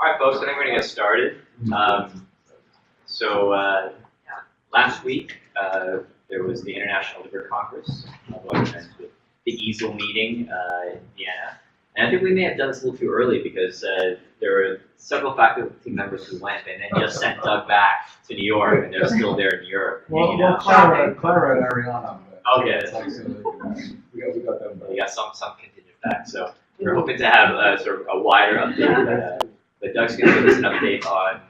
All right, folks, I think we're going to get started. Last week, there was the International Liver Congress, otherwise with the EASL meeting in Vienna. And I think we may have done this a little too early because there were several faculty members who went and then just sent Doug back to New York, and they're still there in Europe. Well, Clara and Ariana. Okay. We got them. We got some contingent back, so we're hoping to have sort of a wider update. But Doug's going to give us an update on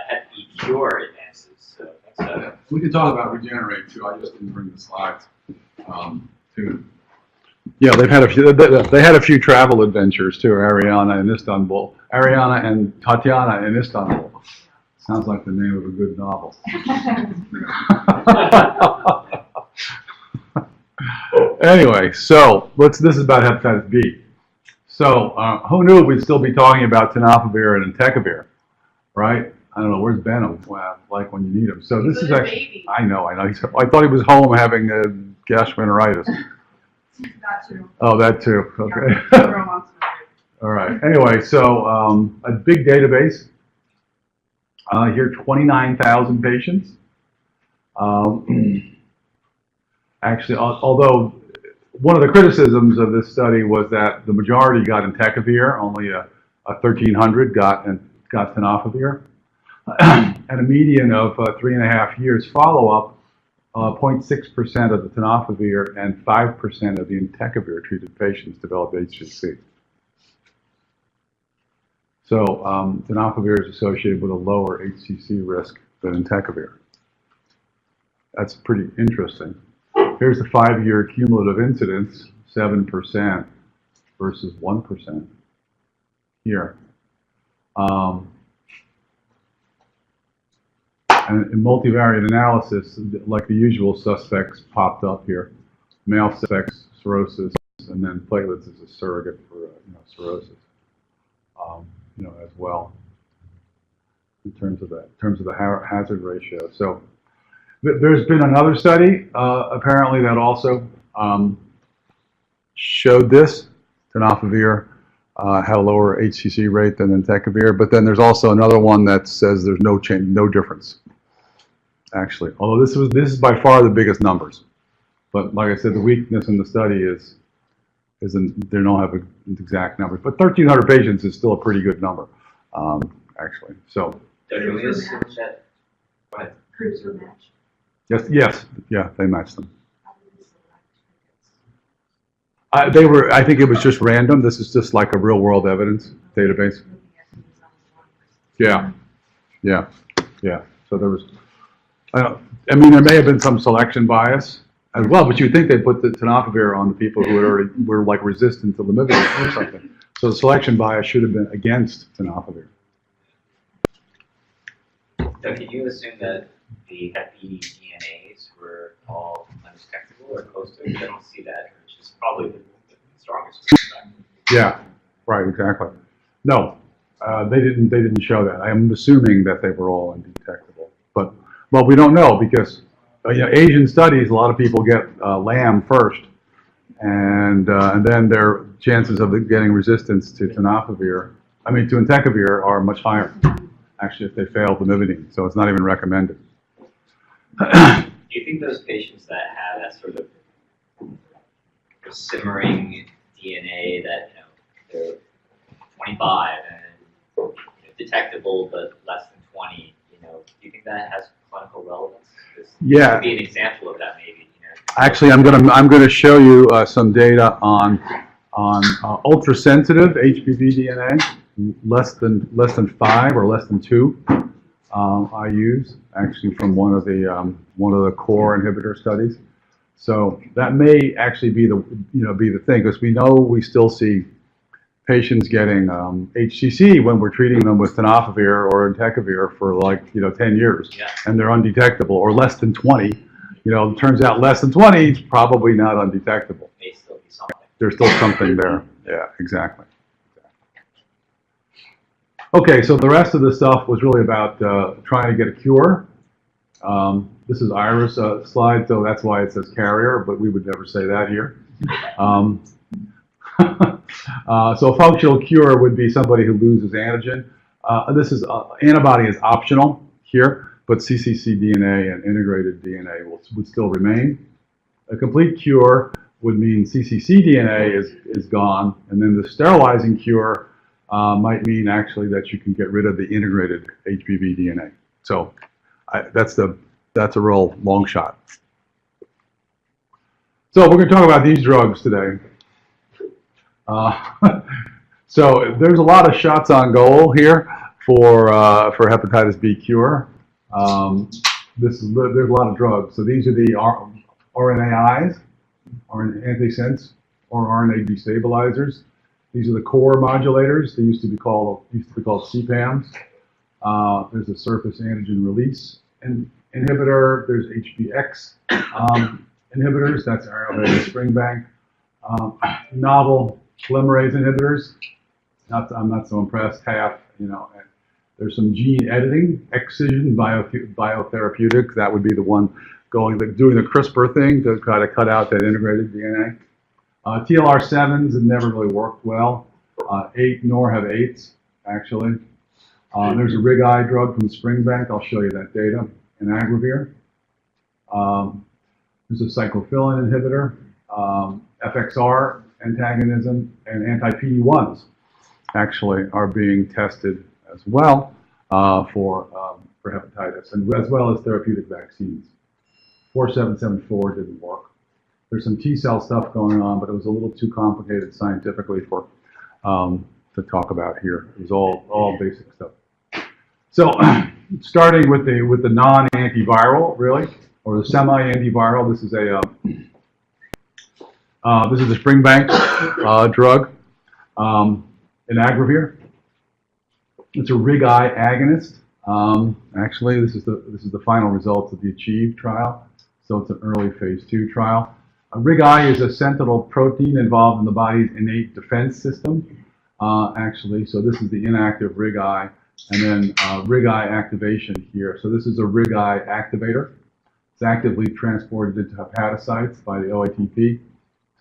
Hep B cure advances. So thanks, Doug. We can talk about Regenerate too. I just didn't bring the slides. Too. Yeah, they had a few travel adventures too. Ariana in Istanbul, Ariana and Tatiana in Istanbul. Sounds like the name of a good novel. Anyway, so this is about hepatitis B. So who knew we'd still be talking about tenofovir and entecavir, right? I don't know, where's Ben? Like when you need him. So this is actually, baby. I know. I thought he was home having gastroenteritis. That too. Oh, that too. Okay. Yeah, All right. Anyway, so a big database. Here, 29,000 patients. Actually, although one of the criticisms of this study was that the majority got entecavir, only a 1,300 got tenofovir, and a median of 3.5 years follow-up. 0.6% of the tenofovir and 5% of the entecavir treated patients developed HCC. So tenofovir is associated with a lower HCC risk than entecavir. That's pretty interesting. Here's the 5-year cumulative incidence, 7% versus 1% here. And in multivariate analysis, like the usual suspects popped up here. Male sex, cirrhosis, and then platelets is a surrogate for cirrhosis, as well. In terms of the hazard ratio. So there's been another study apparently that also showed this. Tenofovir had a lower HCC rate than entecavir, but then there's also another one that says there's no change, no difference. Actually, although this is by far the biggest numbers, but like I said, the weakness in the study is they don't have an exact number. But 1,300 patients is still a pretty good number, actually. So. Can we assume that? Go ahead. Groups were matched. Yes, yeah, they matched them. I think it was just random. This is just like a real-world evidence database. Yeah. So there was. I mean, there may have been some selection bias as well, but you'd think they put the tenofovir on the people who already were like resistant to lamivudine or something. So the selection bias should have been against tenofovir. So can you assume that the Hep B DNAs were all undetectable or close to it? I don't see that, which is probably the strongest suspect. Yeah, right, exactly. No, they didn't show that. I'm assuming that they were all undetectable, but. Well, we don't know because Asian studies, a lot of people get lamb first, and then their chances of getting resistance to tenofovir, to entecavir, are much higher. Actually, if they fail lamivudine, so it's not even recommended. Do you think those patients that have that sort of simmering DNA that they're 25 and detectable but less than 20, do you think that has clinical relevance? Yeah. Could be an example of that, maybe. Actually, I'm gonna show you some data on ultra-sensitive HBV DNA, less than 5 or less than 2 IUs, actually from one of the core inhibitor studies. So that may actually be the thing, because we know we still see patients getting HCC when we're treating them with tenofovir or entecavir for 10 years, yeah. And they're undetectable, or less than 20. It turns out less than 20 is probably not undetectable. May still be something. There's still something there. Yeah, exactly. Okay, so the rest of the stuff was really about trying to get a cure. This is Ira's slide, so that's why it says carrier, but we would never say that here. So a functional cure would be somebody who loses antigen. This is antibody is optional here, but cccDNA and integrated DNA would still remain. A complete cure would mean cccDNA is gone, and then the sterilizing cure might mean actually that you can get rid of the integrated HBV DNA. So that's a real long shot. So we're going to talk about these drugs today. So there's a lot of shots on goal here for hepatitis B cure. There's a lot of drugs. So these are the RNAis, RNA antisense, or RNA destabilizers. These are the core modulators. They used to be called CPAMs. There's a surface antigen release inhibitor. There's HBX inhibitors. That's Arrowhead and Springbank. Novel polymerase inhibitors. I'm not so impressed. There's some gene editing, excision biotherapeutic. That would be the one doing the CRISPR thing to try to cut out that integrated DNA. TLR7s have never really worked well. Nor have 8s, actually. There's a RIG-I drug from Springbank. I'll show you that data. Inagravir. There's a cyclophilin inhibitor, FXR antagonism, and anti-PD-1s actually are being tested as well for hepatitis, and as well as therapeutic vaccines. 4774 didn't work. There's some T-cell stuff going on, but it was a little too complicated scientifically for to talk about here. It was all basic stuff. So, starting with the non-antiviral, really, or the semi-antiviral. This is a Springbank drug, Inagravir. It's a RIG-I agonist. Actually, this is the final results of the ACHIEVE trial. So it's an early phase 2 trial. RIG-I is a sentinel protein involved in the body's innate defense system. Actually, so this is the inactive RIG-I, and then RIG-I activation here. So this is a RIG-I activator. It's actively transported into hepatocytes by the OATP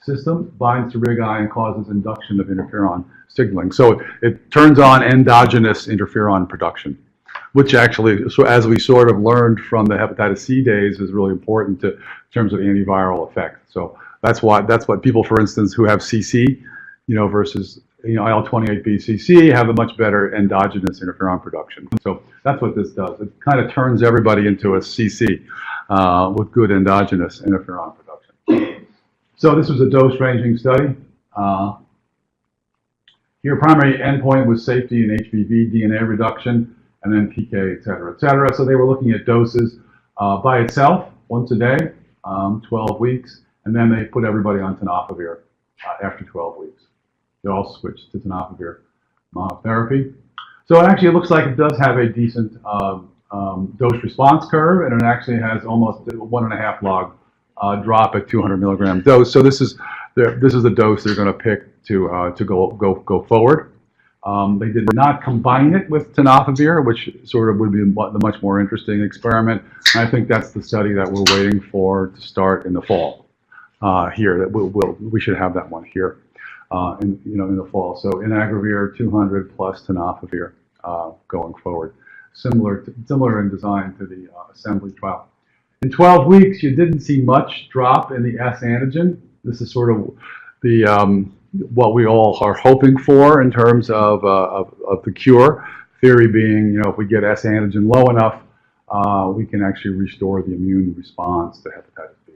system, binds to RIG-I and causes induction of interferon signaling. So it turns on endogenous interferon production, which actually, so as we sort of learned from the hepatitis C days, is really important in terms of antiviral effect. So that's what people, for instance, who have CC, versus IL-28B CC have a much better endogenous interferon production. So that's what this does. It kind of turns everybody into a CC with good endogenous interferon production. So this was a dose-ranging study. Here, primary endpoint was safety in HBV DNA reduction, and then PK, et cetera, et cetera. So they were looking at doses by itself, once a day, 12 weeks, and then they put everybody on tenofovir after 12 weeks. They all switched to tenofovir monotherapy. So it actually looks like it does have a decent dose response curve, and it actually has almost 1.5 log drop at 200 milligram dose. So this is the dose they're going to pick to go forward. They did not combine it with tenofovir, which sort of would be the much more interesting experiment. And I think that's the study that we're waiting for to start in the fall. Here, that we should have that one here in the fall. So Inagravir 200 plus tenofovir going forward, similar in design to the assembly trial. In 12 weeks, you didn't see much drop in the S antigen. This is sort of the what we all are hoping for in terms of the cure. Theory being, if we get S antigen low enough, we can actually restore the immune response to hepatitis B.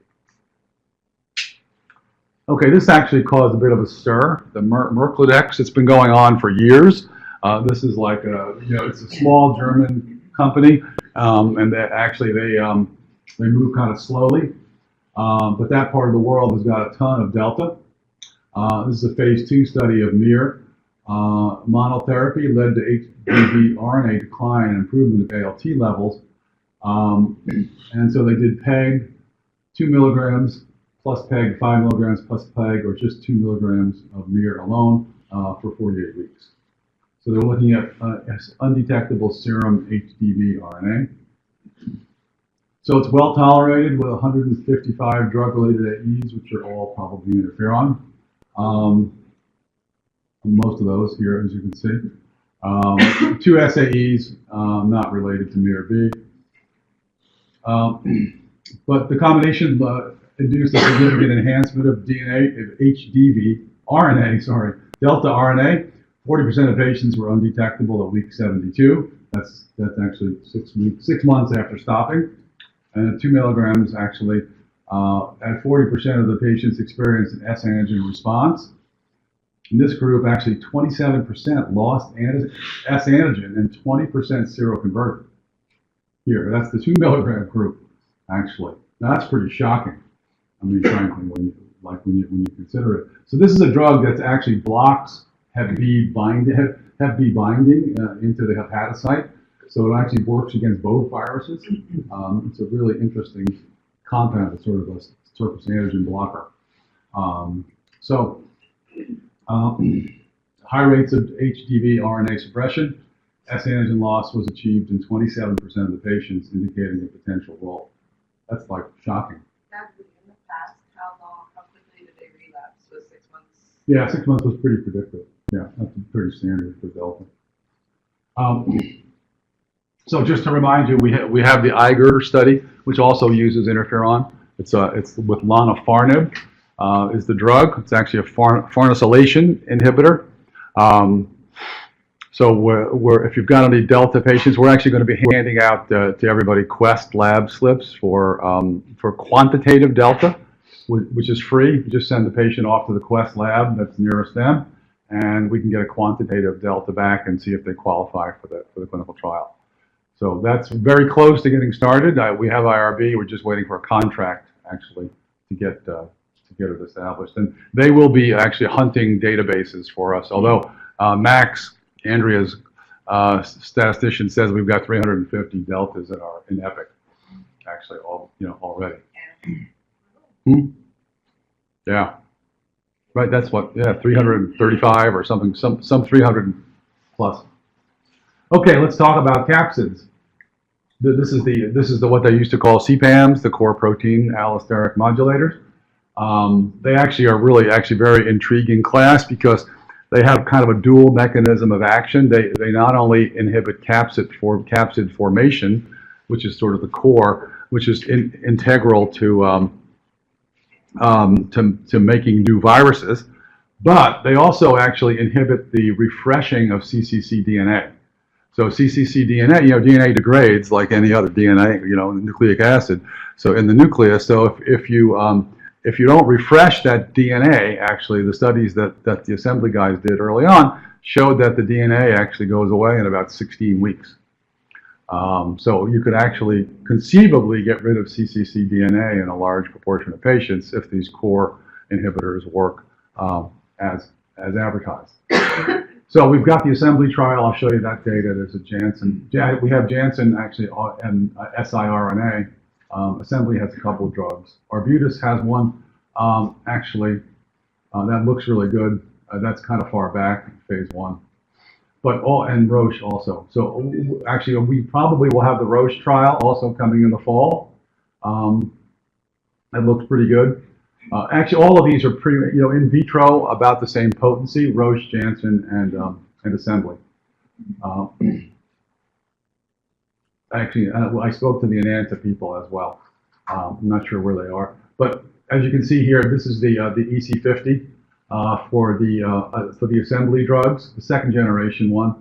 Okay, this actually caused a bit of a stir. The Mercledex, it's been going on for years. This is like it's a small German company, and they move kind of slowly. But that part of the world has got a ton of Delta. This is a phase 2 study of MIR. Monotherapy led to HBV RNA decline and improvement of ALT levels. And so they did PEG, 2 milligrams, plus PEG, 5 milligrams, plus PEG, or just 2 milligrams of MIR alone for 48 weeks. So they're looking at undetectable serum HBV RNA. So it's well tolerated with 155 drug-related AEs, which are all probably interferon. Most of those here, as you can see. Two SAEs, not related to MIR-B. But the combination induced a significant enhancement of DNA, of delta RNA. 40% of patients were undetectable at week 72. That's actually 6 months after stopping. And at 2 milligrams, actually, at 40% of the patients experienced an S antigen response. In this group, actually 27% lost S antigen and 20% seroconverted. Here, that's the 2 milligram group, actually. Now that's pretty shocking. I mean, frankly, when you consider it. So this is a drug that actually blocks Hep B binding into the hepatocyte. So it actually works against both viruses. It's a really interesting compound. It's sort of a surface antigen blocker. High rates of HDV RNA suppression. S antigen loss was achieved in 27% of the patients, indicating a potential role. That's like shocking. In the past, how quickly did they relapse? Was 6 months? Yeah, 6 months was pretty predictive. Yeah, that's pretty standard for Delta. So just to remind you, we have the IGER study, which also uses interferon. It's with lonafarnib is the drug. It's actually a farnesylation inhibitor. So if you've got any Delta patients, we're actually going to be handing out to everybody Quest lab slips for quantitative Delta, which is free. You just send the patient off to the Quest lab that's nearest them, and we can get a quantitative Delta back and see if they qualify for the clinical trial. So that's very close to getting started. We have IRB. We're just waiting for a contract actually to get it established, and they will be actually hunting databases for us. Although Max, Andrea's statistician, says we've got 350 deltas in EPIC, actually already. Yeah, right. That's what 335 or something, some 300 plus. Okay, let's talk about capsids. This is what they used to call CPAMs, the core protein allosteric modulators. They actually are really very intriguing class because they have kind of a dual mechanism of action. They not only inhibit capsid formation, which is sort of the core, which is integral to making new viruses, but they also actually inhibit the refreshing of cccDNA. So cccDNA, DNA degrades like any other DNA, nucleic acid. So in the nucleus, so if you don't refresh that DNA, actually, the studies that the assembly guys did early on showed that the DNA actually goes away in about 16 weeks. So you could actually conceivably get rid of cccDNA in a large proportion of patients if these core inhibitors work as advertised. So we've got the assembly trial. I'll show you that data. There's a Janssen. We have Janssen actually and siRNA. Assembly has a couple of drugs. Arbutus has one, actually, that looks really good. That's kind of far back, phase 1. And Roche also. So actually, we probably will have the Roche trial also coming in the fall. That looks pretty good. Actually, all of these are pretty, in vitro, about the same potency, Roche, Janssen, and Assembly. Actually, I spoke to the Enanta people as well. I'm not sure where they are, but as you can see here, this is the EC50 for the assembly drugs, the second generation one.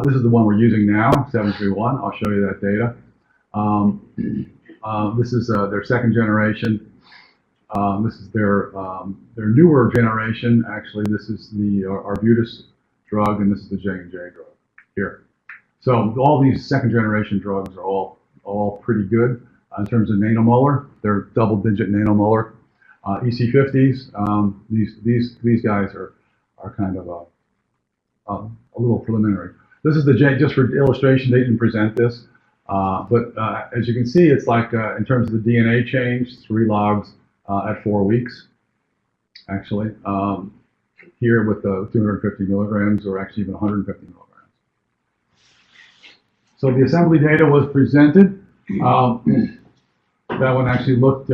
This is the one we're using now, 731. I'll show you that data. This is their second generation. This is their newer generation. Actually, this is the Arbutus drug, and this is the J&J drug here. So all these second generation drugs are all pretty good in terms of nanomolar. They're double-digit nanomolar. EC50s. These guys are kind of a little preliminary. This is the just for illustration. They didn't present this, but as you can see, it's like in terms of the DNA change, 3 logs at 4 weeks. Actually, here with the 250 milligrams, or actually even 150 milligrams. So the assembly data was presented. That one actually looked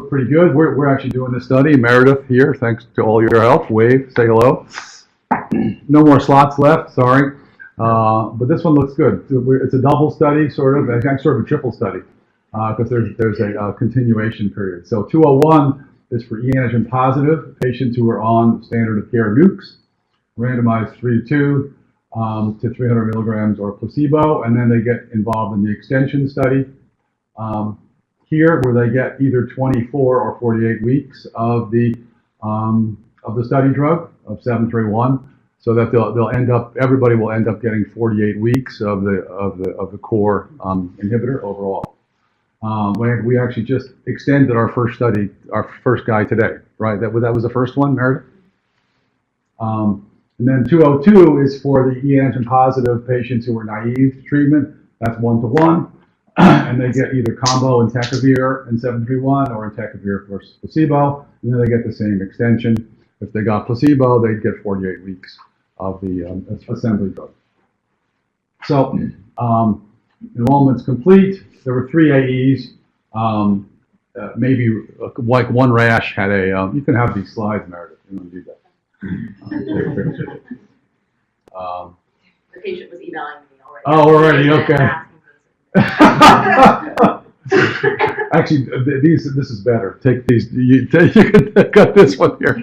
pretty good. We're actually doing this study. Meredith here, thanks to all your help. Wave, say hello. No more slots left, sorry. But this one looks good. It's a double study, sort of. It's actually sort of a triple study because there's a continuation period. So 201 is for e antigen positive patients who are on standard of care nukes, randomized 3-2 to 300 milligrams or placebo, and then they get involved in the extension study. Here, where they get either 24 or 48 weeks of the study drug of 731, so that they'll end up, everybody will end up getting 48 weeks of the core inhibitor overall. We actually just extended our first study, our first guy today, right? That was the first one, Meredith. And then 202 is for the e antigen positive patients who were naive to treatment. That's 1-to-1. And they get either combo entecavir and 731 or entecavir versus placebo, and then they get the same extension. If they got placebo, they'd get 48 weeks of the assembly drug. So enrollment's complete. There were 3 AEs. Maybe like one rash had a. You can have these slides, Meredith. You want to do that? The patient was emailing me already. Oh, already, okay. Actually, this is better. Take these. You can cut this one here.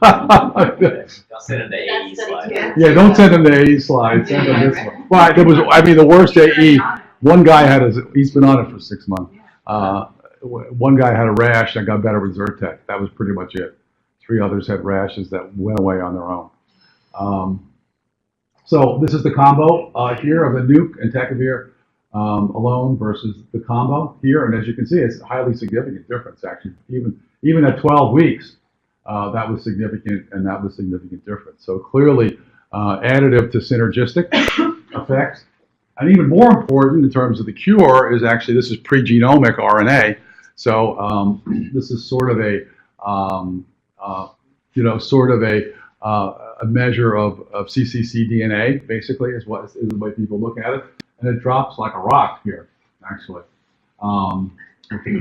Don't send them the AE slide. Yeah, don't send them the AE slide. Send them this one. Well, there was. I mean, the worst AE. One guy he's been on it for 6 months. One guy had a rash that got better with Zyrtec. That was pretty much it. 3 others had rashes that went away on their own. So this is the combo here of the nuke and entecavir alone versus the combo here, and as you can see, it's a highly significant difference actually. Even at 12 weeks, that was significant, and that was significant difference. So clearly additive to synergistic effects. And even more important in terms of the cure is actually this is pre-genomic RNA. So this is sort of a a measure of cccDNA, basically, is the way people look at it, and it drops like a rock here, actually, with the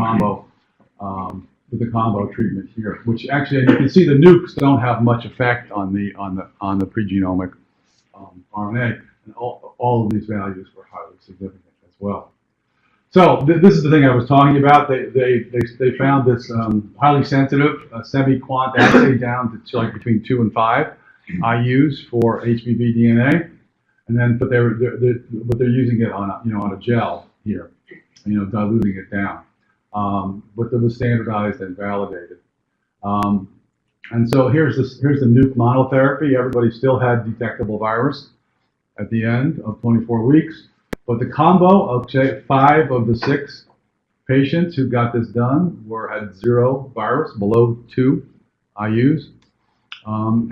combo treatment here. Which actually, you can see the nukes don't have much effect on the pre-genomic RNA, and all of these values were highly significant as well. So this is the thing I was talking about. They found this highly sensitive semi-quant assay down to like between 2 and 5 IUs for HBV DNA, and then but they're using it on a gel here, diluting it down. But it was standardized and validated. And so here's the nuke monotherapy. Everybody still had detectable virus at the end of 24 weeks. But the combo of 5 of the 6 patients who got this done had 0 virus, below 2 IUs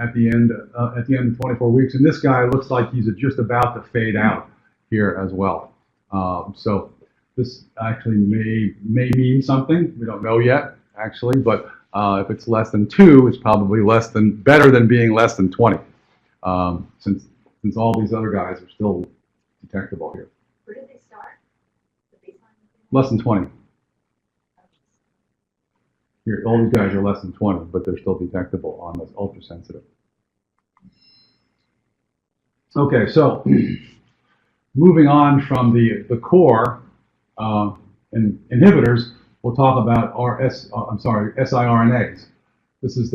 at the end of 24 weeks. And this guy looks like he's just about to fade out here as well. So this actually may mean something. We don't know yet, actually. But if it's less than 2, it's probably better than being less than 20, since all these other guys are still detectable here. Where did they start? The baseline? Less than 20. Here, all these guys are less than 20, but they're still detectable on this ultra sensitive. Okay, so moving on from the core inhibitors, we'll talk about siRNAs. This is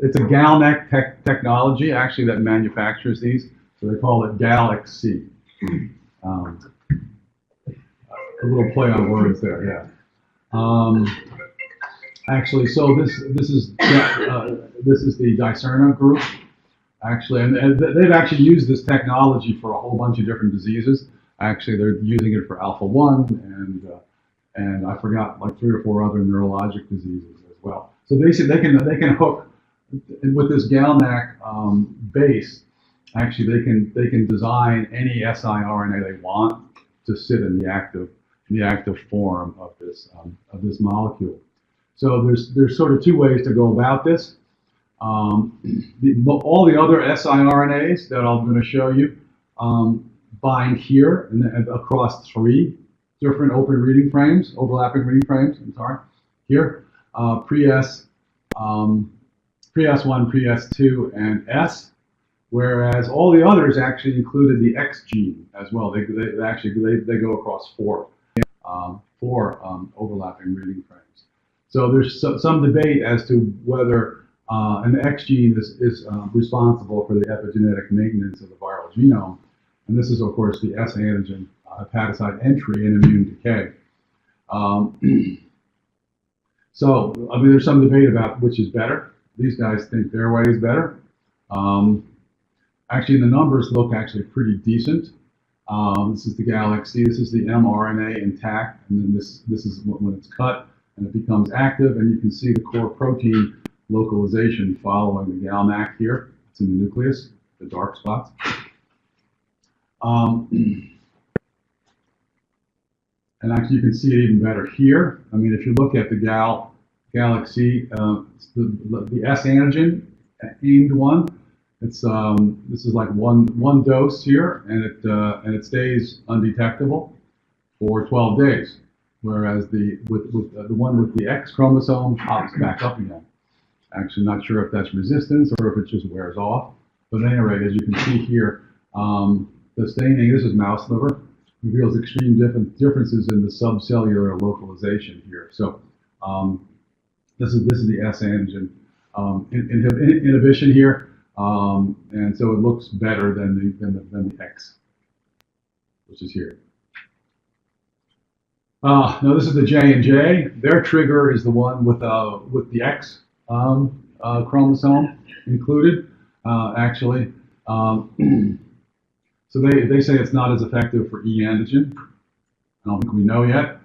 it's a GalNAc technology actually that manufactures these, so they call it GalXC. A little play on words there, yeah. Actually, so this is the Dicerna group, actually, and they've actually used this technology for a whole bunch of different diseases. Actually, they're using it for alpha-1 and I forgot like 3 or 4 other neurologic diseases as well. So basically, they can hook with this GalNAc base. Actually, they can design any siRNA they want to sit in the active form of this molecule. So there's sort of 2 ways to go about this. All the other siRNAs that I'm going to show you bind here and across 3 different overlapping reading frames. I'm sorry. Here, pre-S1, pre-S2, and S. whereas all the others actually included the X gene as well. They go across four overlapping reading frames. So there's some debate as to whether an X gene is responsible for the epigenetic maintenance of the viral genome. And this is, of course, the S antigen hepatocyte entry and immune decay. So, I mean, there's some debate about which is better. These guys think their way is better. Actually, the numbers look actually pretty decent. This is the galaxy. This is the mRNA intact, and then this is when it's cut and it becomes active, and you can see the core protein localization following the GalNAc here. It's in the nucleus, the dark spots. And actually, you can see it even better here. I mean, if you look at the galaxy, the S antigen aimed one. It's this is like one dose here, and it stays undetectable for 12 days, whereas the one with the X chromosome pops back up again. Actually, not sure if that's resistance or if it just wears off. But at any rate, as you can see here, the staining. This is mouse liver. Reveals extreme differences in the subcellular localization here. So this is the S antigen inhibition here. And so it looks better than the X, which is here. Now this is the J&J. Their trigger is the one with the X chromosome included, actually. So they say it's not as effective for E antigen. I don't think we know yet.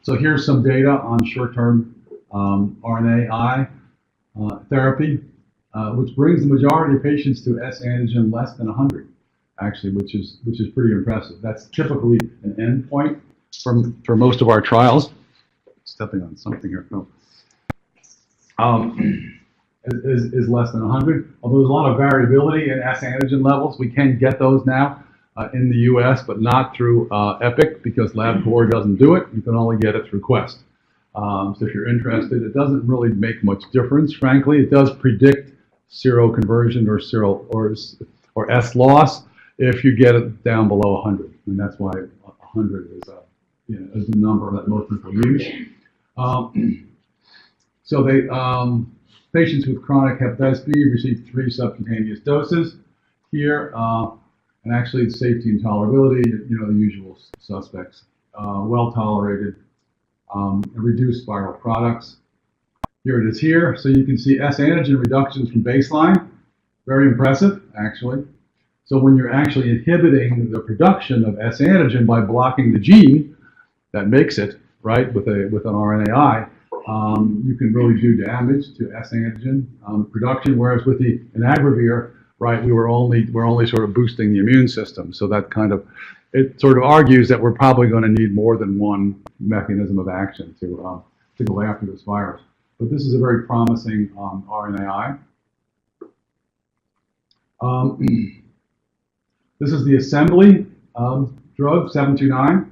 So here's some data on short-term RNAi therapy. Which brings the majority of patients to S antigen less than 100, actually, which is pretty impressive. That's typically an endpoint for most of our trials. Stepping on something here. No. Is less than 100. Although there's a lot of variability in S antigen levels, we can get those now in the U.S., but not through EPIC because LabCorp doesn't do it. You can only get it through Quest. So if you're interested, it doesn't really make much difference, frankly. It does predict seroconversion or S loss if you get it down below 100, and that's why 100 is the number that most people use. So patients with chronic hepatitis B receive 3 subcutaneous doses here, and actually the safety and tolerability, the usual suspects, well tolerated, and reduced viral products. Here it is here. So you can see S antigen reductions from baseline. Very impressive, actually. So when you're actually inhibiting the production of S antigen by blocking the gene that makes it, right, with an RNAi, you can really do damage to S antigen production. Whereas with the inagravir, right, we're only sort of boosting the immune system. So that it sort of argues that we're probably going to need more than one mechanism of action to go after this virus. But this is a very promising RNAi. This is the assembly drug, 729.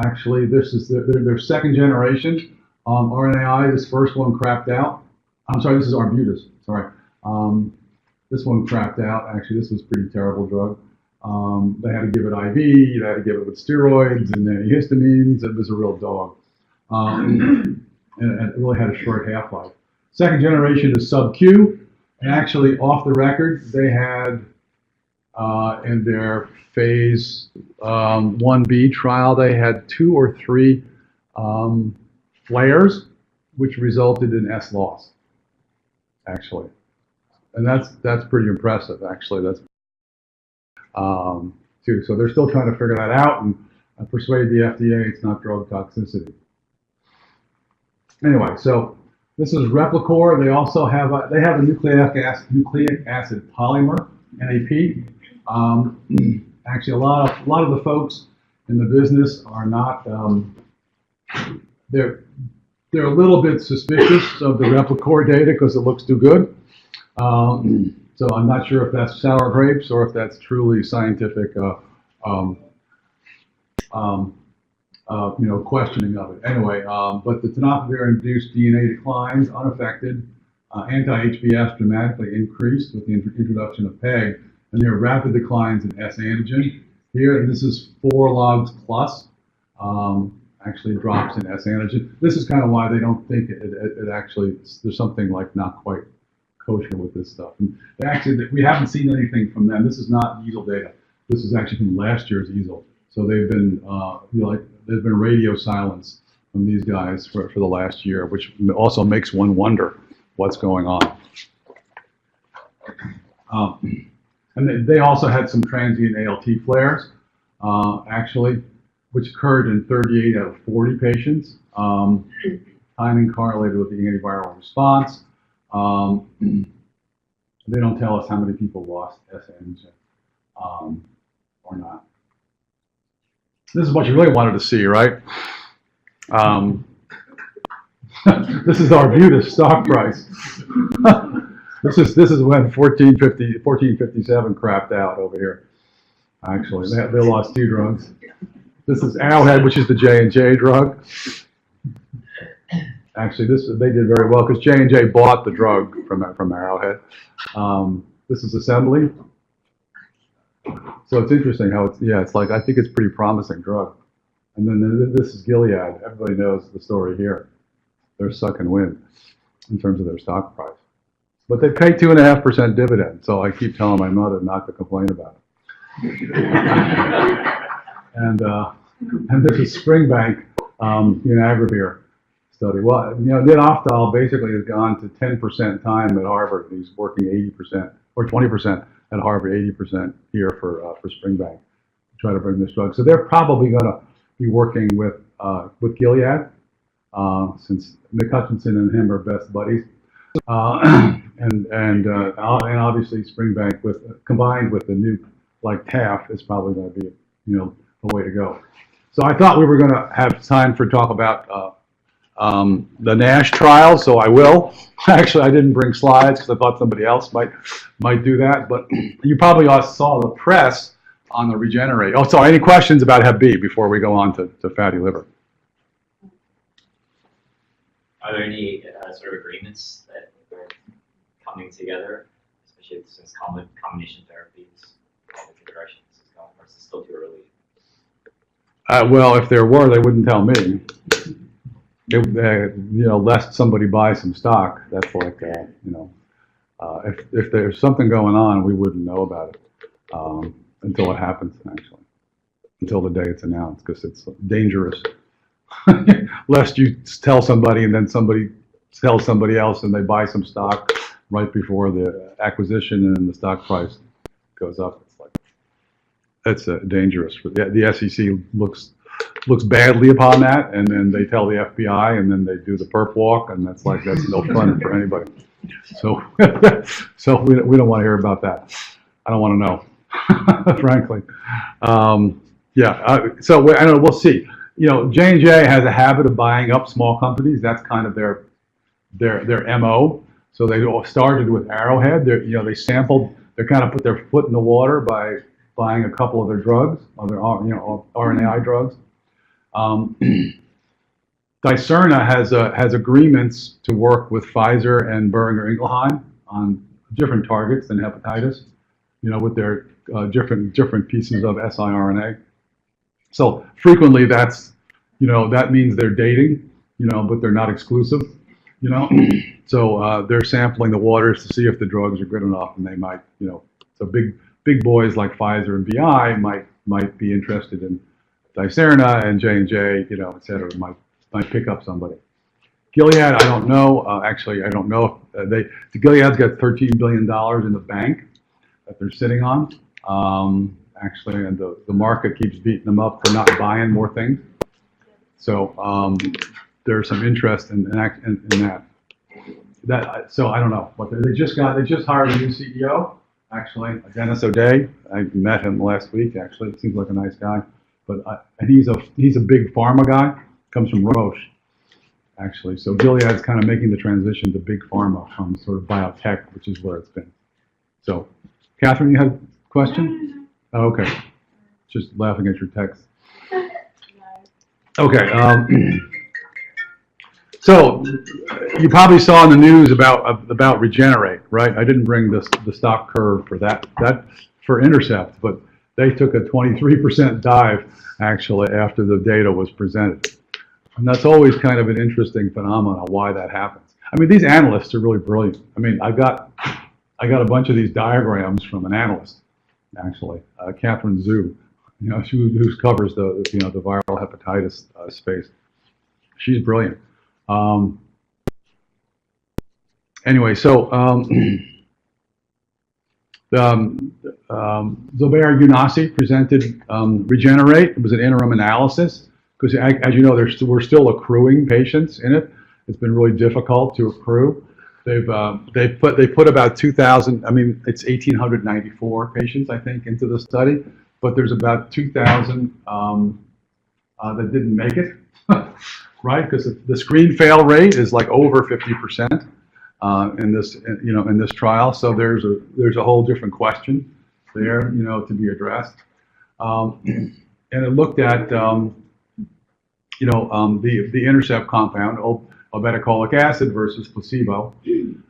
Actually, this is their second generation RNAi. This first one crapped out. I'm sorry, this is Arbutus. Sorry. This one crapped out. Actually, this was a pretty terrible drug. They had to give it IV, they had to give it with steroids and antihistamines. It was a real dog. And it really had a short half-life. Second generation is sub-Q, and actually off the record, they had in their phase 1B trial, they had 2 or 3 flares, which resulted in S loss, actually. And that's pretty impressive, actually. That's too. So they're still trying to figure that out and persuade the FDA it's not drug toxicity. Anyway, so this is Replicor. They also have a nucleic acid polymer, NAP. Actually, a lot of the folks in the business are not. They're a little bit suspicious of the Replicor data because it looks too good. So I'm not sure if that's sour grapes or if that's truly scientific. Questioning of it. Anyway, but the tenofovir-induced DNA declines unaffected Anti-HBs dramatically increased with the introduction of PEG, and there are rapid declines in S antigen. Here, this is 4 logs plus, actually drops in S antigen. This is kind of why they don't think it actually, there's something like not quite kosher with this stuff. And actually, we haven't seen anything from them. This is not EASL data. This is actually from last year's EASL. So they've been, there's been radio silence from these guys for the last year, which also makes one wonder what's going on. And they also had some transient ALT flares, actually, which occurred in 38 out of 40 patients. Timing correlated with the antiviral response. They don't tell us how many people lost S antigen or not. This is what you really wanted to see, right? This is our view to stock price. This is when 1457 crapped out over here. Actually, they lost 2 drugs. This is Arrowhead, which is the J&J drug. Actually, they did very well because J&J bought the drug from Arrowhead. This is Assembly. So it's interesting how it's like, I think it's a pretty promising drug. And then this is Gilead. Everybody knows the story here. They're sucking wind in terms of their stock price. But they pay 2.5% dividend, so I keep telling my mother not to complain about it. And this is Springbank, Agravir study. Well, Nidoptal basically has gone to 10% time at Harvard. He's working 80% or 20% at Harvard, 80% here for Springbank to try to bring this drug. So they're probably going to be working with Gilead, since Mick Hutchinson and him are best buddies, and obviously Springbank combined with the new like TAF is probably going to be the way to go. So I thought we were going to have time for talk about the NASH trial, so I will. Actually, I didn't bring slides because I thought somebody else might do that, but you probably all saw the press on the Regenerate. Oh, so any questions about Hep B before we go on to fatty liver? Are there any sort of agreements that are coming together, especially since combination therapies, all the directions is going, or is it still too early? Well, if there were, they wouldn't tell me. Lest somebody buy some stock. That's like, if there's something going on, we wouldn't know about it until it happens, actually, until the day it's announced, because it's dangerous. Lest you tell somebody and then somebody tells somebody else and they buy some stock right before the acquisition and the stock price goes up. It's dangerous. The SEC looks badly upon that, and then they tell the FBI, and then they do the perp walk, and that's no fun for anybody. So we don't want to hear about that. I don't want to know, frankly. So I don't know. We'll see. J&J has a habit of buying up small companies. That's kind of their MO. So they all started with Arrowhead. They sampled. They kind of put their foot in the water by buying a couple of their drugs, other RNAi drugs. Dicerna has agreements to work with Pfizer and Boehringer Ingelheim on different targets than hepatitis, with their different pieces of siRNA. So frequently that means they're dating, but they're not exclusive, So they're sampling the waters to see if the drugs are good enough, and they might, so big boys like Pfizer and BI might be interested in Dicerna, and J&J, et cetera, might pick up somebody. Gilead, I don't know. Actually, I don't know if Gilead's got $13 billion in the bank that they're sitting on. Actually, and the market keeps beating them up for not buying more things. So there's some interest in that. So I don't know. But they just hired a new CEO. Actually, Dennis O'Day. I met him last week. Actually, it seems like a nice guy. But and he's a big pharma guy. Comes from Roche. Actually, so Gilead's kind of making the transition to big pharma from sort of biotech, which is where it's been. So, Catherine, you had a question? Oh, okay. Just laughing at your text. Okay. So you probably saw in the news about Regenerate, right? I didn't bring the stock curve for that for Intercept, but they took a 23% dive actually after the data was presented. And that's always kind of an interesting phenomenon why that happens. I mean, these analysts are really brilliant. I mean, I got a bunch of these diagrams from an analyst, actually, Catherine Zhu, who covers the the viral hepatitis space. She's brilliant. Anyway, so Zubair Younasi presented Regenerate. It was an interim analysis because, as you know, we're still accruing patients in it. It's been really difficult to accrue. They put about 2,000. I mean, it's 1,894 patients, I think, into the study, but there's about 2,000 that didn't make it, right? Because the screen fail rate is like over 50% in this trial. So there's a whole different question there, to be addressed. And it looked at the Intercept compound, obeticholic acid versus placebo. And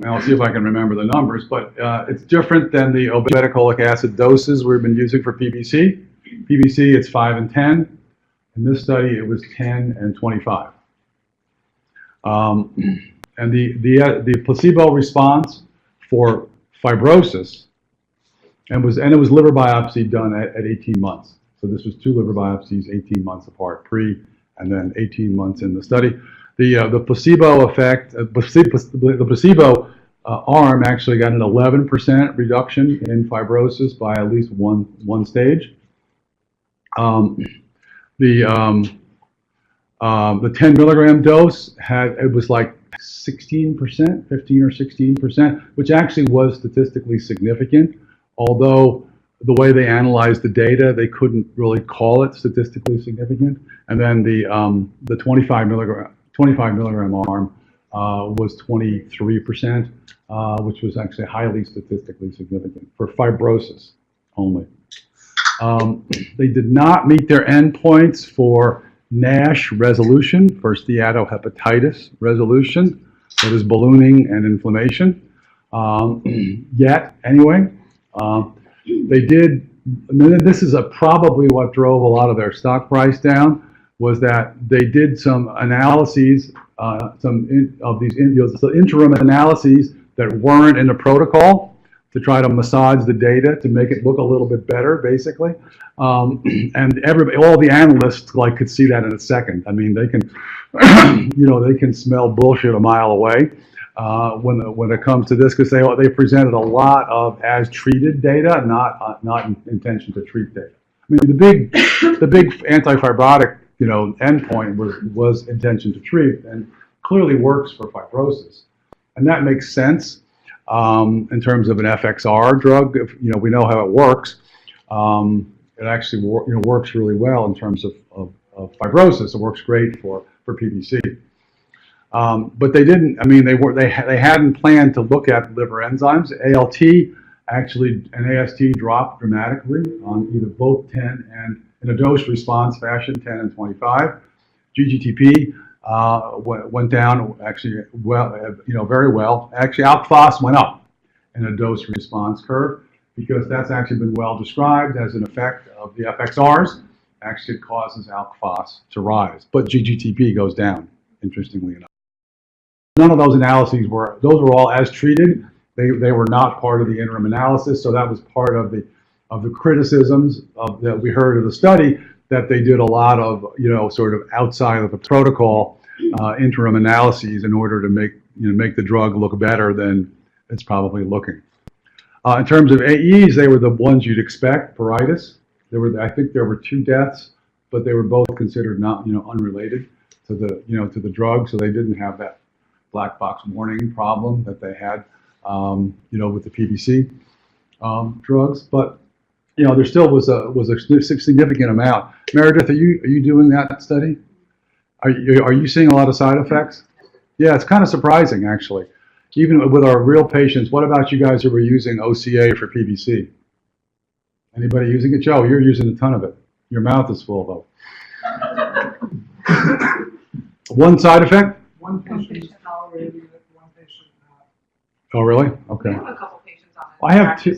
I'll see if I can remember the numbers, but it's different than the obeticholic acid doses we've been using for PBC. PBC, it's 5 and 10. In this study, it was 10 and 25. And the placebo response for fibrosis, and it was liver biopsy done at 18 months. So this was 2 liver biopsies, 18 months apart, pre and then 18 months in the study. The placebo effect, the placebo arm actually got an 11% reduction in fibrosis by at least one stage. The 10 milligram dose it was like 16%, 15 or 16%, which actually was statistically significant, although the way they analyzed the data, they couldn't really call it statistically significant. And then the 25 milligram arm was 23%, which was actually highly statistically significant for fibrosis only. They did not meet their endpoints for NASH resolution, for steatohepatitis resolution, that is ballooning and inflammation, yet anyway. They did, and this is probably what drove a lot of their stock price down, was that they did some analyses, interim analyses that weren't in the protocol to try to massage the data to make it look a little bit better, basically. And all the analysts could see that in a second. I mean, they can, they can smell bullshit a mile away when it comes to this, because they presented a lot of as treated data, not intention to treat data. I mean, the big antifibrotic endpoint was intention to treat, and clearly works for fibrosis, and that makes sense in terms of an FXR drug. If we know how it works, it actually works really well in terms of fibrosis. It works great for PBC. But they didn't. I mean, they hadn't planned to look at liver enzymes. ALT actually and AST dropped dramatically on either both 10 and in a dose response fashion, 10 and 25. GGTP went down actually very well. Actually, alk phos went up in a dose response curve, because that's actually been well described as an effect of the FXRs. Actually, it causes alk phos to rise, but GGTP goes down, interestingly enough. None of those analyses those were all as treated. They were not part of the interim analysis, so that was part of the criticisms that we heard of the study, that they did a lot of sort of outside of the protocol interim analyses in order to make the drug look better than it's probably looking. In terms of AEs, they were the ones you'd expect. Pruritus. I think there were 2 deaths, but they were both considered not unrelated to the drug, so they didn't have that black box warning problem that they had with the PBC drugs. But there still was a significant amount. Meredith, are you doing that study? Are you seeing a lot of side effects? Yeah, it's kind of surprising, actually. Even with our real patients. What about you guys who were using OCA for PBC? Anybody using it? Joe, you're using a ton of it. Your mouth is full, though. One side effect? one patient tolerating it, one patient not. Oh, really? We Okay. have a couple patients on it.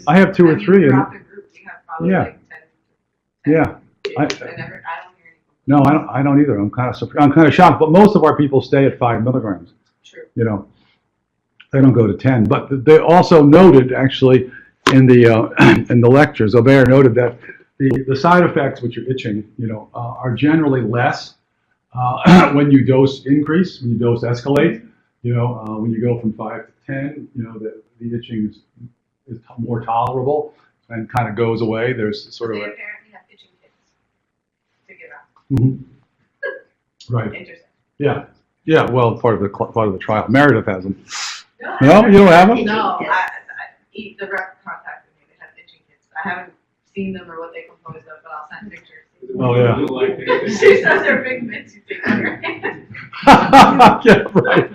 I have two or three, and Throughout the group, we have probably Yeah. like 10. yeah. 10 patients. I don't hear anything. No, I don't either. I'm kind of shocked. But most of our people stay at 5 milligrams. True. You know, they don't go to 10. But they also noted, actually, in the in the lectures, Aubert noted that the side effects, which are itching, you know, are generally less when you dose increase, when you dose escalate. You know, when you go from 5 to 10, you know, the itching is more tolerable and kind of goes away. There's sort of They a apparently have itching kits to give out. Mhm. Right. Interesting. Yeah. Yeah. Well, part of the trial. Meredith has them. No, you don't have them. No, the rep contacted me. They have itching kits. I haven't seen them or what they composed of, but I'll send pictures. Oh yeah. She says they're big mitts you take in your hand. Yeah, right.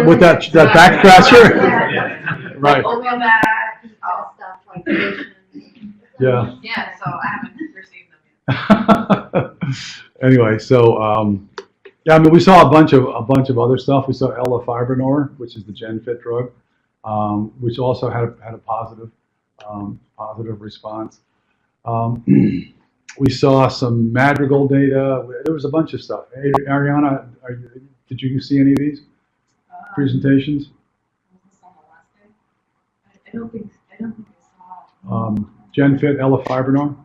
With that back scratcher. Yeah. Right. Oatmeal back. All stuff like vision. Yeah. Yeah, so I haven't received them yet. Anyway, so yeah, I mean, we saw a bunch of other stuff. We saw elafibranor, which is the GenFit drug, which also had a positive response. We saw some Madrigal data. There was a bunch of stuff. Hey, Ariana, did you see any of these presentations? I don't think I saw. GenFit, elafibranor.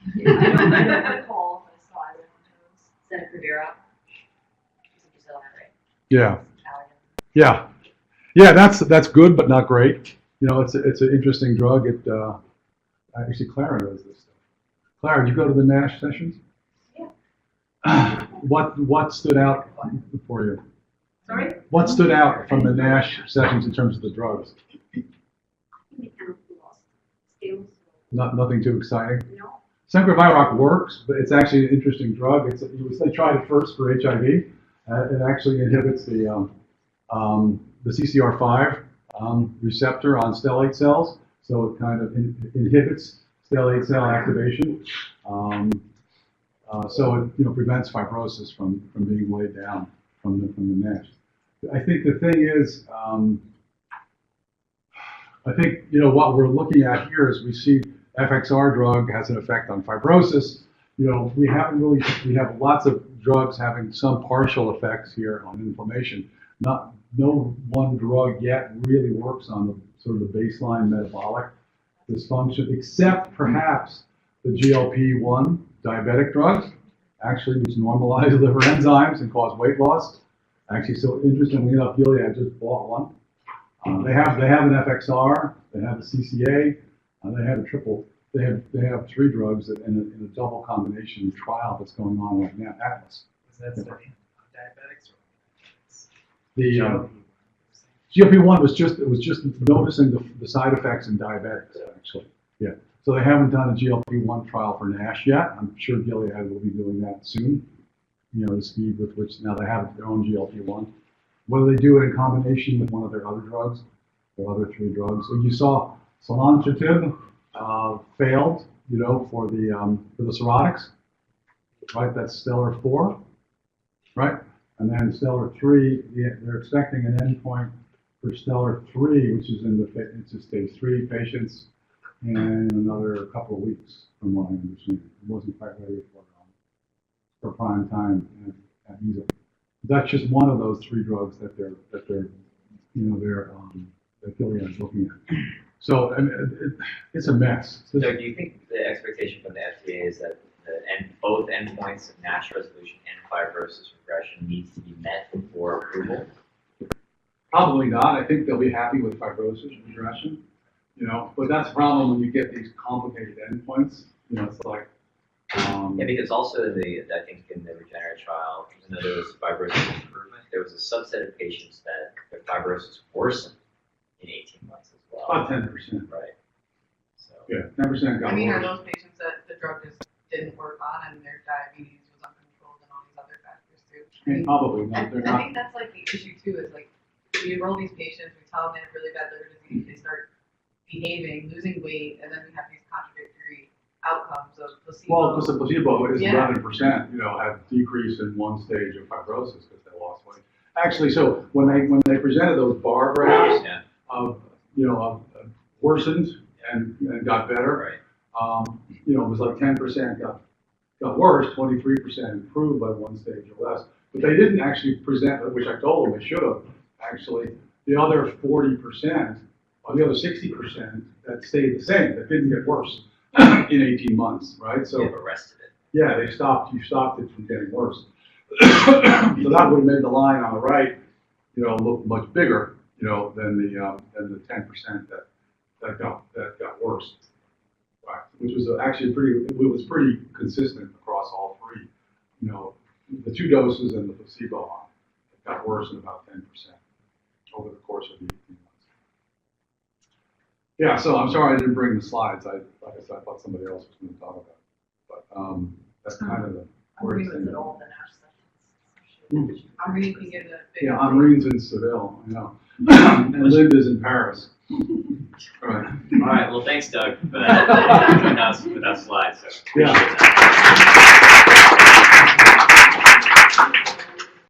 I don't recall if I saw either one of those. Senator Vera. She's a Brazilian, right? Yeah. Italian. Yeah, that's good, but not great. You know, it's an interesting drug. It actually Clara knows this stuff. Clara, did you go to the NASH sessions? Yeah. What stood out for you? Sorry? What stood out from the NASH sessions in terms of the drugs? I think we kind of lost skills. Nothing too exciting. No. Semcriviroc works, but it's actually an interesting drug. They tried it first for HIV. It actually inhibits the CCR5 receptor on stellate cells, so it kind of inhibits stellate cell activation. So it prevents fibrosis from being laid down from the NASH. I think the thing is, I think what we're looking at here is we see FXR drug has an effect on fibrosis. We have lots of drugs having some partial effects here on inflammation. No one drug yet really works on the sort of the baseline metabolic dysfunction, except perhaps the GLP-1 diabetic drugs, actually, which normalize liver enzymes and cause weight loss. Actually, so interestingly enough, Gilead just bought one. They have an FXR, they have a CCA, they have a triple. They have 3 drugs in a double combination trial that's going on right now. Atlas. Was that study on diabetics or The GLP-1 was just noticing the side effects in diabetics, actually. Yeah. So they haven't done a GLP-1 trial for NASH yet. I'm sure Gilead will be doing that soon. The speed with which now they have their own GLP-1. Whether they do it in combination with one of their other drugs, their other 3 drugs. So you saw selonsertib failed, for the cirrhotics, right? That's Stellar 4, right? And then Stellar 3, they're expecting an endpoint for Stellar 3, which is it's a stage 3 patients in another couple of weeks, from what I understand. It wasn't quite ready for prime time at EASL. That's just one of those 3 drugs that Gilead is looking at. So it's a mess. So do you think the expectation from the FDA is that both endpoints of NASH resolution and fibrosis regression needs to be met before approval? Probably not. I think they'll be happy with fibrosis regression, but that's the problem when you get these complicated endpoints. It's like. Yeah, because also I think in the Regenerate trial, even though there was fibrosis improvement, there was a subset of patients that their fibrosis worsened in 18 months as well. About 10%. Right. So. Yeah, 10% got I mean, are worse. those patients that the drug just didn't work on and their diabetes was uncontrolled and all these other factors too? Probably not. They're I not. think that's like the issue too, is like, we enroll these patients, we tell them they have really bad liver disease, they start behaving, losing weight, and then we have these contradictory outcomes of placebo. Well, because the placebo is Yeah. 11%, had decrease in one stage of fibrosis because they lost weight. Actually, so when they presented those bar graphs Yeah. of, worsened and got better, Right. it was like 10% got worse, 23% improved by one stage or less. But they didn't actually present, which I told them they should have, actually, the other 40%, or the other 60% that stayed the same, that didn't get worse in 18 months, right? So, You've arrested it. yeah, you stopped it from getting worse. So that would have made the line on the right, look much bigger, than the 10% that got worse. Right, which was actually it was pretty consistent across all three. The 2 doses and the placebo arm, it got worse in about 10% over the course of the 18 months. Yeah, so I'm sorry I didn't bring the slides. Like I said, I thought somebody else was going to talk about it. But that's kind of the I'm worst reading thing. all the NASH sessions. I'm really thinking of big. Yeah, Henri's in Seville, I know. And Linda's in Paris. Right. All right, well, thanks, Doug, for that, without slides, so Yeah. appreciate that.